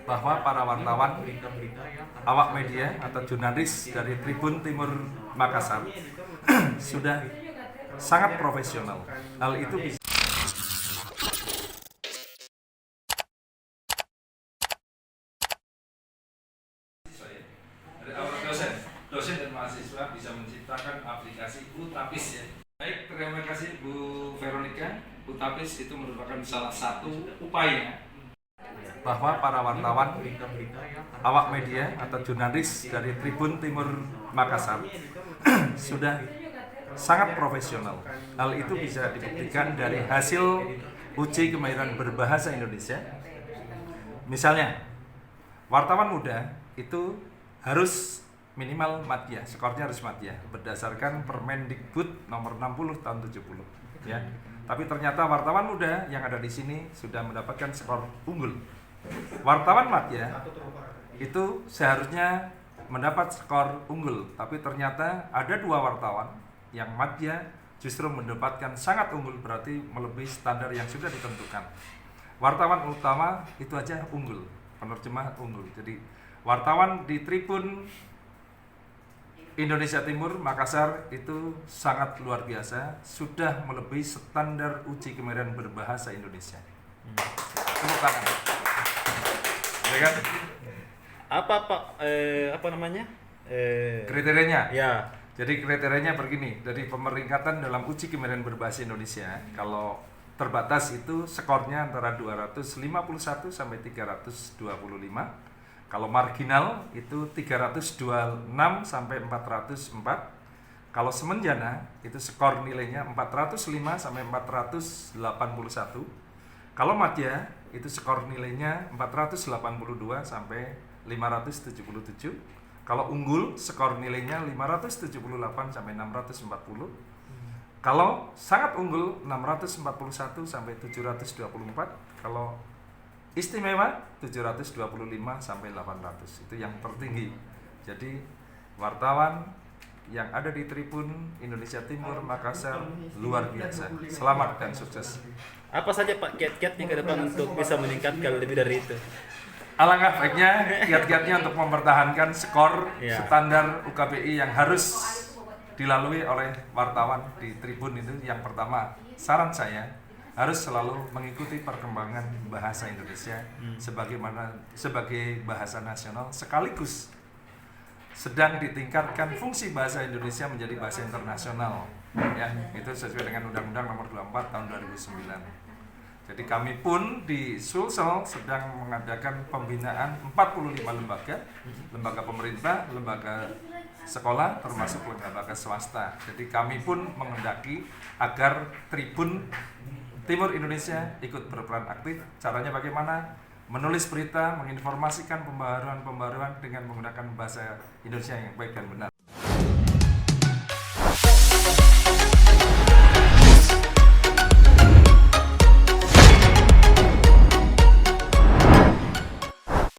bahwa para wartawan, awak media atau jurnalis dari Tribun Timur Makassar sudah sangat profesional. Hal itu bisa dosen dan mahasiswa bisa menciptakan aplikasi Utapis ya. Baik, terima kasih Bu Veronica. Utapis itu merupakan salah satu upaya bahwa para wartawan, awak media atau jurnalis dari Tribun Timur Makassar sudah sangat profesional. Hal itu bisa dibuktikan dari hasil uji kemahiran berbahasa Indonesia. Misalnya, wartawan muda itu harus minimal madya, skornya harus madya berdasarkan Permendikbud nomor 60 tahun 70 ya. Tapi ternyata wartawan muda yang ada di sini sudah mendapatkan skor unggul. Wartawan madya itu seharusnya mendapat skor unggul, tapi ternyata ada dua wartawan yang madya justru mendapatkan sangat unggul, berarti melebihi standar yang sudah ditentukan. Wartawan utama itu aja unggul, penerjemah unggul. Jadi wartawan di Tribun Indonesia Timur Makassar itu sangat luar biasa, sudah melebihi standar uji kemahiran berbahasa Indonesia. Tepuk tangan. Ya kan? Apa namanya? Kriterianya? Ya. Jadi kriterianya begini, dari pemeringkatan dalam uji kemahiran berbahasa Indonesia, kalau terbatas itu skornya antara 251 sampai 325. Kalau marginal itu 326 sampai 404. Kalau semenjana itu skor nilainya 405 sampai 481. Kalau madya itu skor nilainya 482 sampai 577. Kalau unggul skor nilainya 578 sampai 640. Kalau sangat unggul 641 sampai 724. Kalau istimewa 725 sampai 800. Itu yang tertinggi. Jadi wartawan yang ada di Tribun Indonesia Timur Makassar luar biasa. Selamat dan sukses. Apa saja Pak kiat-kiatnya ke depan untuk bisa meningkatkan lebih dari itu? Alangkah baiknya kiat-kiatnya untuk mempertahankan skor standar UKBI yang harus dilalui oleh wartawan di Tribun itu. Yang pertama, saran saya harus selalu mengikuti perkembangan bahasa Indonesia sebagai bahasa nasional, sekaligus sedang ditingkatkan fungsi bahasa Indonesia menjadi bahasa internasional ya. Itu sesuai dengan Undang-Undang Nomor 24 tahun 2009. Jadi kami pun di Sulsel sedang mengadakan pembinaan 45 lembaga pemerintah, lembaga sekolah, termasuk lembaga swasta. Jadi kami pun menghendaki agar Tribun Timur Indonesia ikut berperan aktif. Caranya bagaimana? Menulis berita, menginformasikan pembaharuan-pembaharuan dengan menggunakan bahasa Indonesia yang baik dan benar.